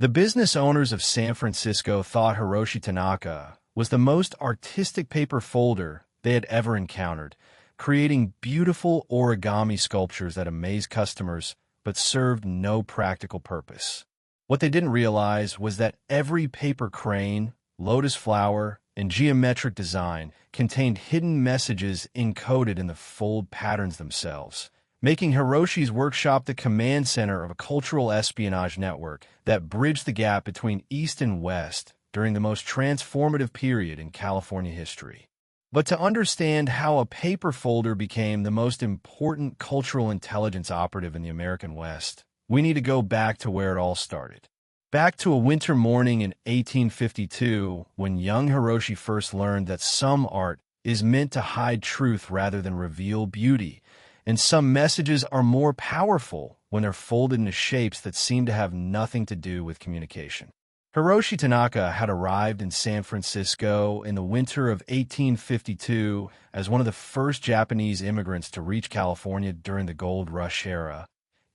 The business owners of San Francisco thought Hiroshi Tanaka was the most artistic paper folder they had ever encountered, creating beautiful origami sculptures that amazed customers but served no practical purpose. What they didn't realize was that every paper crane, lotus flower, and geometric design contained hidden messages encoded in the fold patterns themselves, making Hiroshi's workshop the command center of a cultural espionage network that bridged the gap between East and West during the most transformative period in California history. But to understand how a paper folder became the most important cultural intelligence operative in the American West, we need to go back to where it all started. Back to a winter morning in 1852, when young Hiroshi first learned that some art is meant to hide truth rather than reveal beauty, and some messages are more powerful when they're folded into shapes that seem to have nothing to do with communication. Hiroshi Tanaka had arrived in San Francisco in the winter of 1852 as one of the first Japanese immigrants to reach California during the Gold Rush era,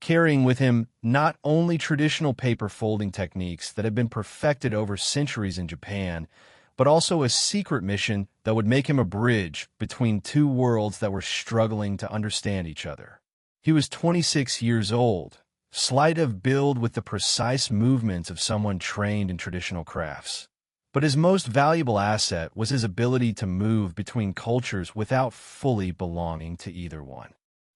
carrying with him not only traditional paper folding techniques that had been perfected over centuries in Japan, but also a secret mission that would make him a bridge between two worlds that were struggling to understand each other. He was 26 years old, slight of build with the precise movements of someone trained in traditional crafts. But his most valuable asset was his ability to move between cultures without fully belonging to either one.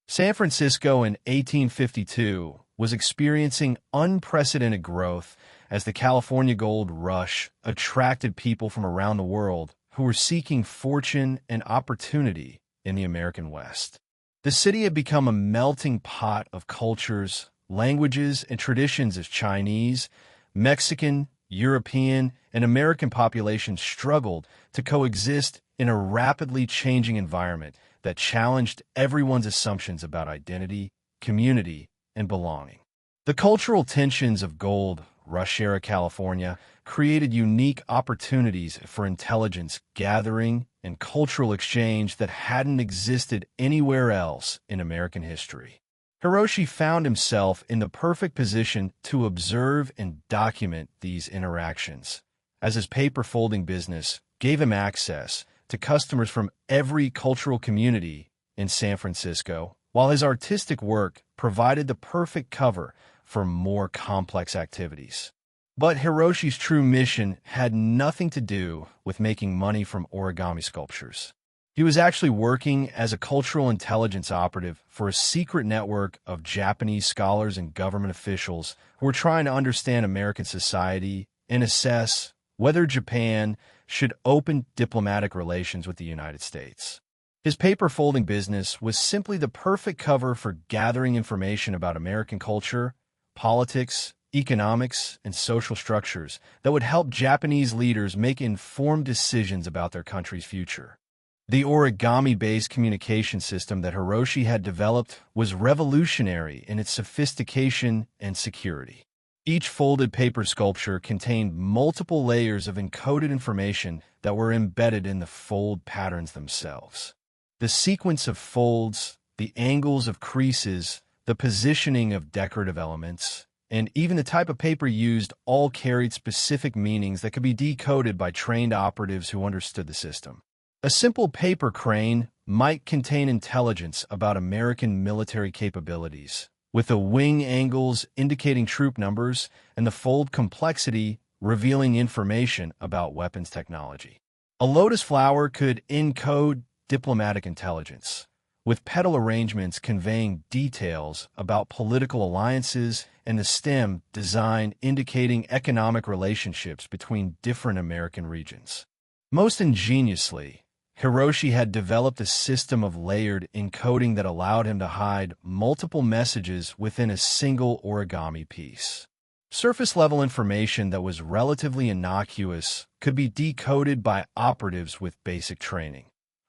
San Francisco in 1852 was experiencing unprecedented growth as the California Gold Rush attracted people from around the world who were seeking fortune and opportunity in the American West. The city had become a melting pot of cultures, languages, and traditions as Chinese, Mexican, European, and American populations struggled to coexist in a rapidly changing environment that challenged everyone's assumptions about identity, community, and belonging. The cultural tensions of Gold Rush-era California created unique opportunities for intelligence gathering and cultural exchange that hadn't existed anywhere else in American history. Hiroshi found himself in the perfect position to observe and document these interactions, as his paper folding business gave him access to customers from every cultural community in San Francisco, while his artistic work provided the perfect cover for more complex activities. But Hiroshi's true mission had nothing to do with making money from origami sculptures. He was actually working as a cultural intelligence operative for a secret network of Japanese scholars and government officials who were trying to understand American society and assess whether Japan should open diplomatic relations with the United States. His paper folding business was simply the perfect cover for gathering information about American culture, politics, economics, and social structures that would help Japanese leaders make informed decisions about their country's future. The origami-based communication system that Hiroshi had developed was revolutionary in its sophistication and security. Each folded paper sculpture contained multiple layers of encoded information that were embedded in the fold patterns themselves. The sequence of folds, the angles of creases, the positioning of decorative elements, and even the type of paper used all carried specific meanings that could be decoded by trained operatives who understood the system. A simple paper crane might contain intelligence about American military capabilities, with the wing angles indicating troop numbers and the fold complexity revealing information about weapons technology. A lotus flower could encode diplomatic intelligence, with petal arrangements conveying details about political alliances and the stem design indicating economic relationships between different American regions. Most ingeniously, Hiroshi had developed a system of layered encoding that allowed him to hide multiple messages within a single origami piece. Surface-level information that was relatively innocuous could be decoded by operatives with basic training,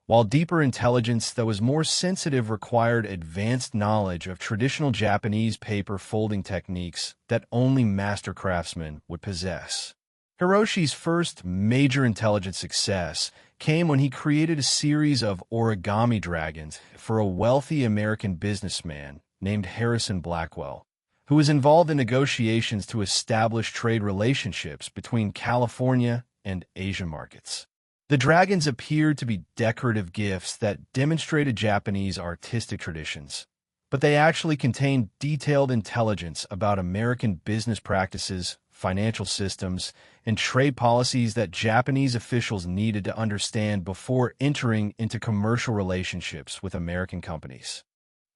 while deeper intelligence that was more sensitive required advanced knowledge of traditional Japanese paper folding techniques that only master craftsmen would possess. Hiroshi's first major intelligence success came when he created a series of origami dragons for a wealthy American businessman named Harrison Blackwell, who was involved in negotiations to establish trade relationships between California and Asian markets. The dragons appeared to be decorative gifts that demonstrated Japanese artistic traditions, but they actually contained detailed intelligence about American business practices, financial systems, and trade policies that Japanese officials needed to understand before entering into commercial relationships with American companies.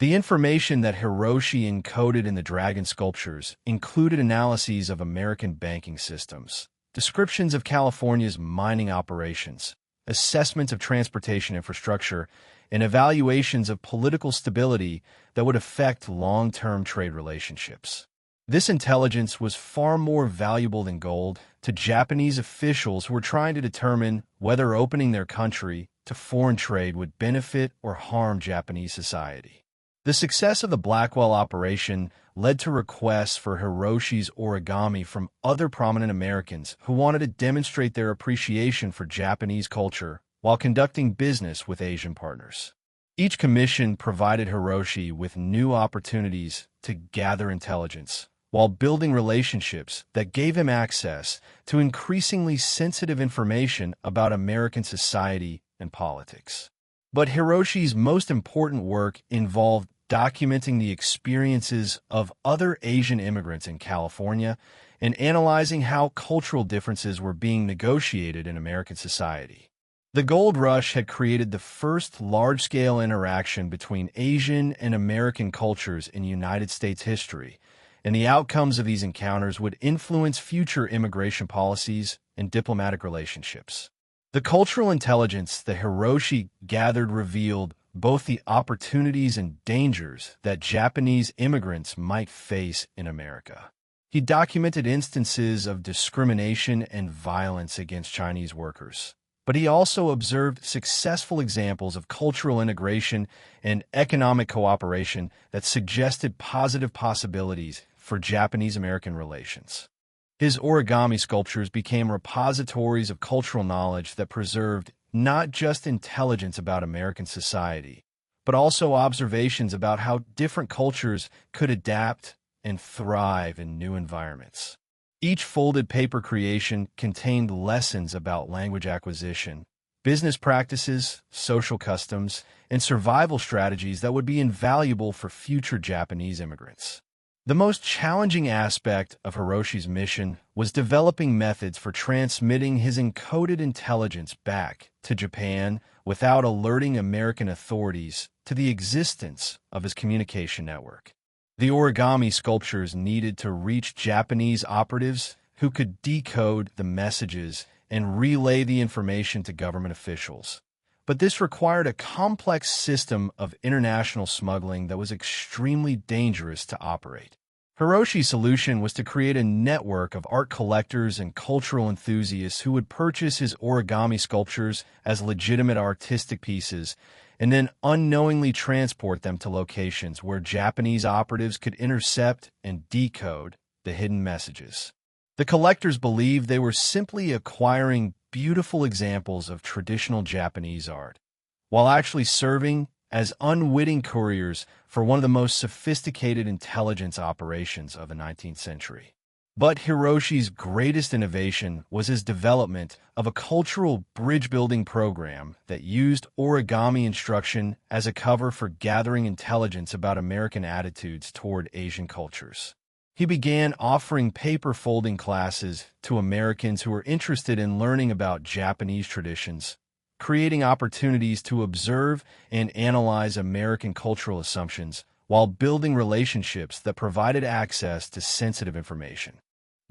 The information that Hiroshi encoded in the dragon sculptures included analyses of American banking systems, descriptions of California's mining operations, assessments of transportation infrastructure, and evaluations of political stability that would affect long-term trade relationships. This intelligence was far more valuable than gold to Japanese officials who were trying to determine whether opening their country to foreign trade would benefit or harm Japanese society. The success of the Blackwell operation led to requests for Hiroshi's origami from other prominent Americans who wanted to demonstrate their appreciation for Japanese culture while conducting business with Asian partners. Each commission provided Hiroshi with new opportunities to gather intelligence, while building relationships that gave him access to increasingly sensitive information about American society and politics. But Hiroshi's most important work involved documenting the experiences of other Asian immigrants in California and analyzing how cultural differences were being negotiated in American society. The gold rush had created the first large-scale interaction between Asian and American cultures in United States history, and the outcomes of these encounters would influence future immigration policies and diplomatic relationships. The cultural intelligence that Hiroshi gathered revealed both the opportunities and dangers that Japanese immigrants might face in America. He documented instances of discrimination and violence against Chinese workers, but he also observed successful examples of cultural integration and economic cooperation that suggested positive possibilities for Japanese-American relations. His origami sculptures became repositories of cultural knowledge that preserved not just intelligence about American society, but also observations about how different cultures could adapt and thrive in new environments. Each folded paper creation contained lessons about language acquisition, business practices, social customs, and survival strategies that would be invaluable for future Japanese immigrants. The most challenging aspect of Hiroshi's mission was developing methods for transmitting his encoded intelligence back to Japan without alerting American authorities to the existence of his communication network. The origami sculptures needed to reach Japanese operatives who could decode the messages and relay the information to government officials. But this required a complex system of international smuggling that was extremely dangerous to operate. Hiroshi's solution was to create a network of art collectors and cultural enthusiasts who would purchase his origami sculptures as legitimate artistic pieces and then unknowingly transport them to locations where Japanese operatives could intercept and decode the hidden messages. The collectors believed they were simply acquiring beautiful examples of traditional Japanese art, while actually serving as unwitting couriers for one of the most sophisticated intelligence operations of the 19th century. But Hiroshi's greatest innovation was his development of a cultural bridge-building program that used origami instruction as a cover for gathering intelligence about American attitudes toward Asian cultures. He began offering paper folding classes to Americans who were interested in learning about Japanese traditions, creating opportunities to observe and analyze American cultural assumptions while building relationships that provided access to sensitive information.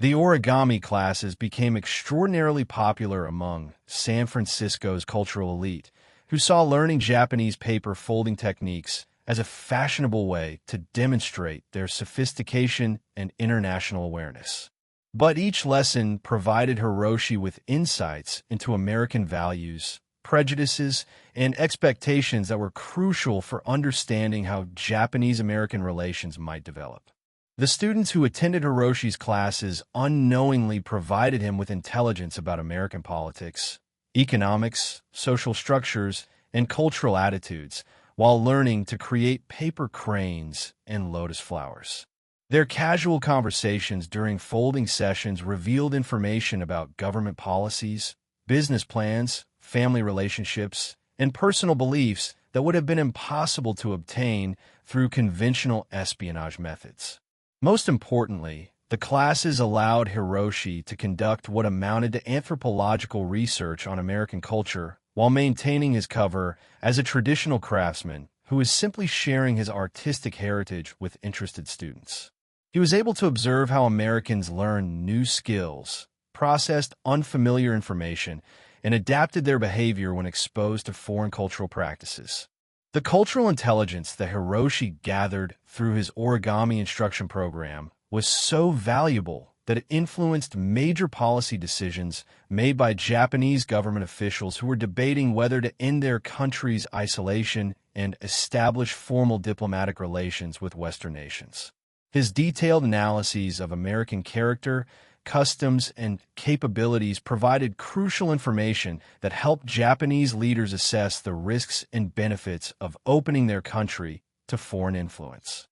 The origami classes became extraordinarily popular among San Francisco's cultural elite, who saw learning Japanese paper folding techniques as a fashionable way to demonstrate their sophistication and international awareness. But each lesson provided Hiroshi with insights into American values, prejudices, and expectations that were crucial for understanding how Japanese-American relations might develop. The students who attended Hiroshi's classes unknowingly provided him with intelligence about American politics, economics, social structures, and cultural attitudes, while learning to create paper cranes and lotus flowers. Their casual conversations during folding sessions revealed information about government policies, business plans, family relationships, and personal beliefs that would have been impossible to obtain through conventional espionage methods. Most importantly, the classes allowed Hiroshi to conduct what amounted to anthropological research on American culture while maintaining his cover as a traditional craftsman who is simply sharing his artistic heritage with interested students. He was able to observe how Americans learned new skills, processed unfamiliar information, and adapted their behavior when exposed to foreign cultural practices. The cultural intelligence that Hiroshi gathered through his origami instruction program was so valuable that it influenced major policy decisions made by Japanese government officials who were debating whether to end their country's isolation and establish formal diplomatic relations with Western nations. His detailed analyses of American character, customs, and capabilities provided crucial information that helped Japanese leaders assess the risks and benefits of opening their country to foreign influence.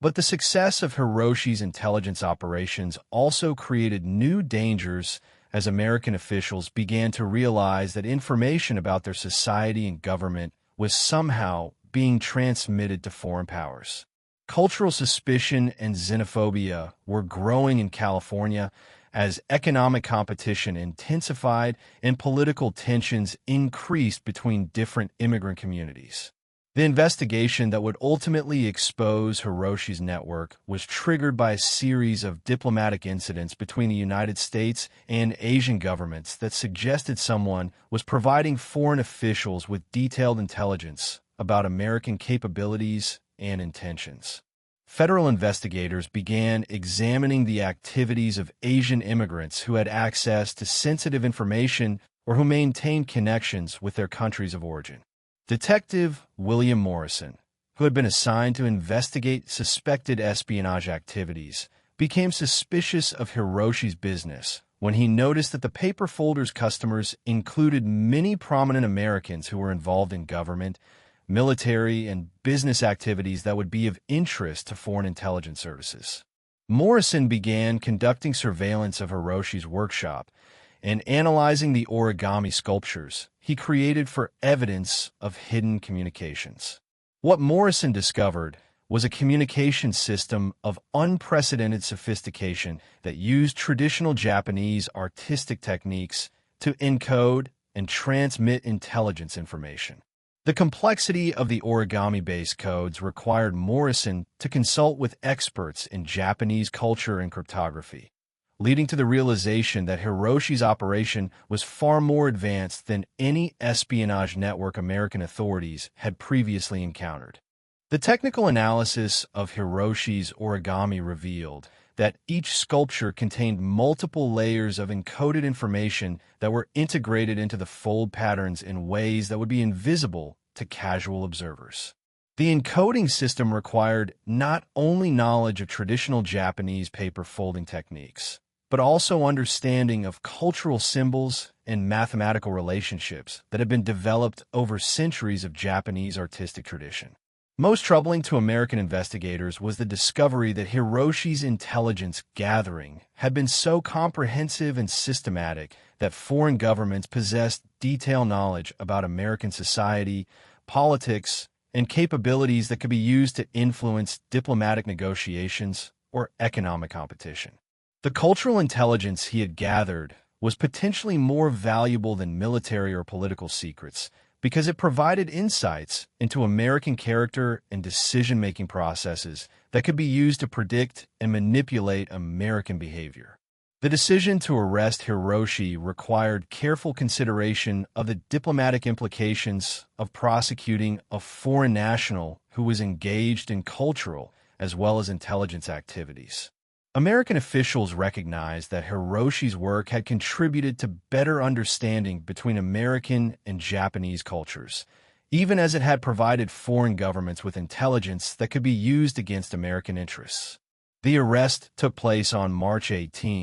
But the success of Hiroshi's intelligence operations also created new dangers as American officials began to realize that information about their society and government was somehow being transmitted to foreign powers. Cultural suspicion and xenophobia were growing in California as economic competition intensified and political tensions increased between different immigrant communities. The investigation that would ultimately expose Hiroshi's network was triggered by a series of diplomatic incidents between the United States and Asian governments that suggested someone was providing foreign officials with detailed intelligence about American capabilities and intentions. Federal investigators began examining the activities of Asian immigrants who had access to sensitive information or who maintained connections with their countries of origin. Detective William Morrison, who had been assigned to investigate suspected espionage activities, became suspicious of Hiroshi's business when he noticed that the paper folder's customers included many prominent Americans who were involved in government, military, and business activities that would be of interest to foreign intelligence services. Morrison began conducting surveillance of Hiroshi's workshop and analyzing the origami sculptures he created for evidence of hidden communications. What Morrison discovered was a communication system of unprecedented sophistication that used traditional Japanese artistic techniques to encode and transmit intelligence information. The complexity of the origami-based codes required Morrison to consult with experts in Japanese culture and cryptography, leading to the realization that Hiroshi's operation was far more advanced than any espionage network American authorities had previously encountered. The technical analysis of Hiroshi's origami revealed that each sculpture contained multiple layers of encoded information that were integrated into the fold patterns in ways that would be invisible to casual observers. The encoding system required not only knowledge of traditional Japanese paper folding techniques, but also understanding of cultural symbols and mathematical relationships that had been developed over centuries of Japanese artistic tradition. Most troubling to American investigators was the discovery that Hiroshi's intelligence gathering had been so comprehensive and systematic that foreign governments possessed detailed knowledge about American society, politics, and capabilities that could be used to influence diplomatic negotiations or economic competition. The cultural intelligence he had gathered was potentially more valuable than military or political secrets because it provided insights into American character and decision-making processes that could be used to predict and manipulate American behavior. The decision to arrest Hiroshi required careful consideration of the diplomatic implications of prosecuting a foreign national who was engaged in cultural as well as intelligence activities. American officials recognized that Hiroshi's work had contributed to better understanding between American and Japanese cultures, even as it had provided foreign governments with intelligence that could be used against American interests. The arrest took place on March 18,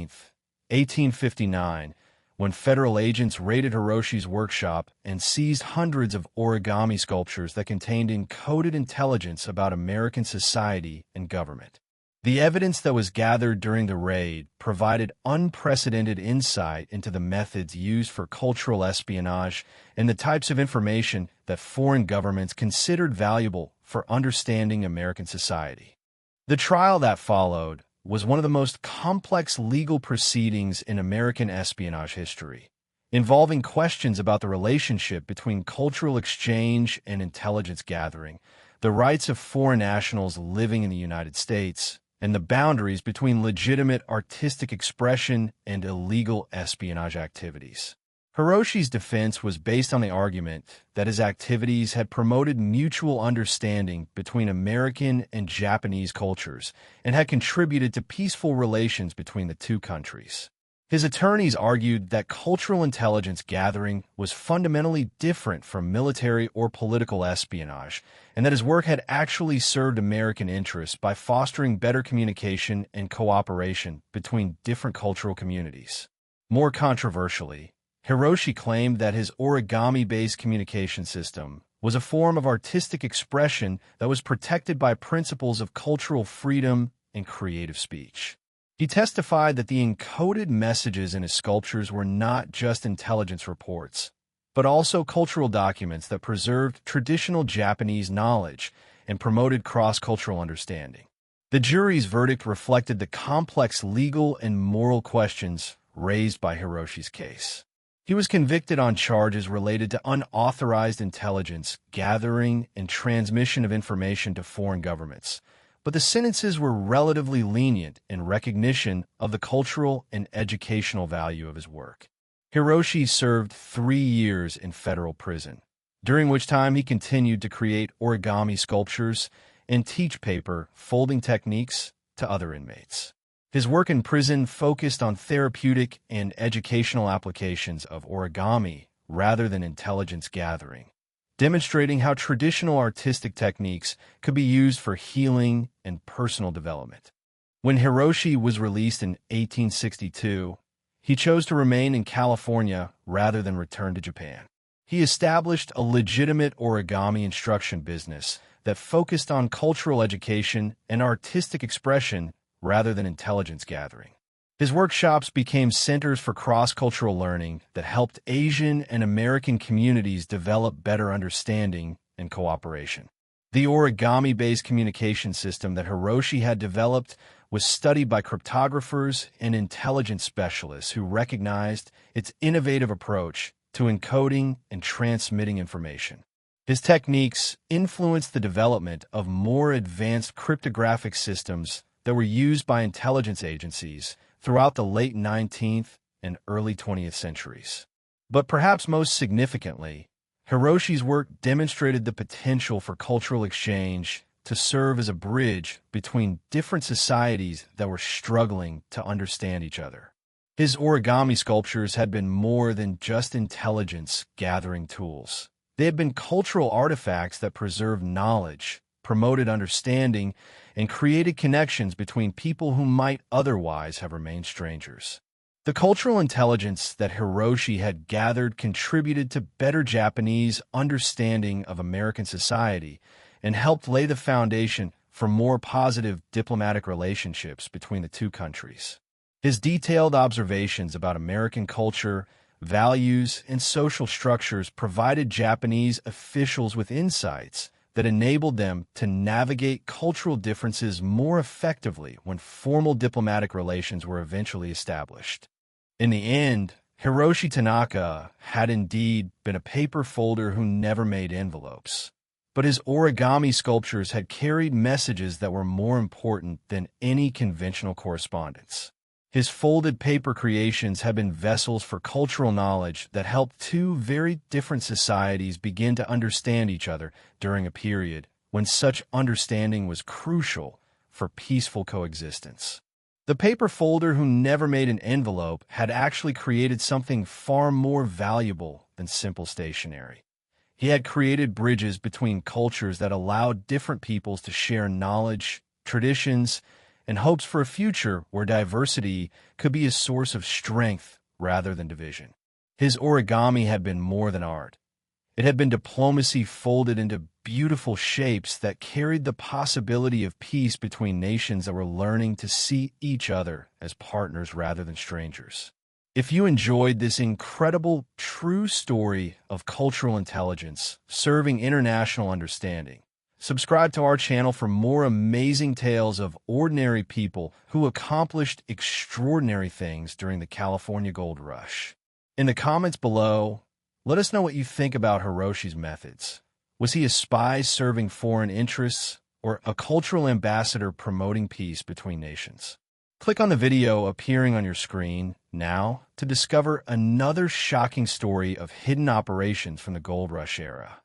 1859, when federal agents raided Hiroshi's workshop and seized hundreds of origami sculptures that contained encoded intelligence about American society and government. The evidence that was gathered during the raid provided unprecedented insight into the methods used for cultural espionage and the types of information that foreign governments considered valuable for understanding American society. The trial that followed was one of the most complex legal proceedings in American espionage history, involving questions about the relationship between cultural exchange and intelligence gathering, the rights of foreign nationals living in the United States, and the boundaries between legitimate artistic expression and illegal espionage activities. Hiroshi's defense was based on the argument that his activities had promoted mutual understanding between American and Japanese cultures and had contributed to peaceful relations between the two countries. His attorneys argued that cultural intelligence gathering was fundamentally different from military or political espionage, and that his work had actually served American interests by fostering better communication and cooperation between different cultural communities. More controversially, Hiroshi claimed that his origami-based communication system was a form of artistic expression that was protected by principles of cultural freedom and creative speech. He testified that the encoded messages in his sculptures were not just intelligence reports, but also cultural documents that preserved traditional Japanese knowledge and promoted cross-cultural understanding. The jury's verdict reflected the complex legal and moral questions raised by Hiroshi's case. He was convicted on charges related to unauthorized intelligence, gathering, and transmission of information to foreign governments, but the sentences were relatively lenient in recognition of the cultural and educational value of his work. Hiroshi served 3 years in federal prison, during which time he continued to create origami sculptures and teach paper folding techniques to other inmates. His work in prison focused on therapeutic and educational applications of origami rather than intelligence gathering, demonstrating how traditional artistic techniques could be used for healing and personal development. When Hiroshi was released in 1862, he chose to remain in California rather than return to Japan. He established a legitimate origami instruction business that focused on cultural education and artistic expression rather than intelligence gathering. His workshops became centers for cross-cultural learning that helped Asian and American communities develop better understanding and cooperation. The origami-based communication system that Hiroshi had developed was studied by cryptographers and intelligence specialists who recognized its innovative approach to encoding and transmitting information. His techniques influenced the development of more advanced cryptographic systems that were used by intelligence agencies throughout the late 19th and early 20th centuries. But perhaps most significantly, Hiroshi's work demonstrated the potential for cultural exchange to serve as a bridge between different societies that were struggling to understand each other. His origami sculptures had been more than just intelligence-gathering tools. They had been cultural artifacts that preserved knowledge, promoted understanding, and created connections between people who might otherwise have remained strangers. The cultural intelligence that Hiroshi had gathered contributed to better Japanese understanding of American society and helped lay the foundation for more positive diplomatic relationships between the two countries. His detailed observations about American culture, values, and social structures provided Japanese officials with insights that enabled them to navigate cultural differences more effectively when formal diplomatic relations were eventually established. In the end, Hiroshi Tanaka had indeed been a paper folder who never made envelopes, but his origami sculptures had carried messages that were more important than any conventional correspondence. His folded paper creations have been vessels for cultural knowledge that helped two very different societies begin to understand each other during a period when such understanding was crucial for peaceful coexistence. The paper folder who never made an envelope had actually created something far more valuable than simple stationery. He had created bridges between cultures that allowed different peoples to share knowledge, traditions, and hopes for a future where diversity could be a source of strength rather than division. His origami had been more than art. It had been diplomacy folded into beautiful shapes that carried the possibility of peace between nations that were learning to see each other as partners rather than strangers. If you enjoyed this incredible, true story of cultural intelligence serving international understanding, subscribe to our channel for more amazing tales of ordinary people who accomplished extraordinary things during the California Gold Rush. In the comments below, let us know what you think about Hiroshi's methods. Was he a spy serving foreign interests or a cultural ambassador promoting peace between nations? Click on the video appearing on your screen now to discover another shocking story of hidden operations from the Gold Rush era.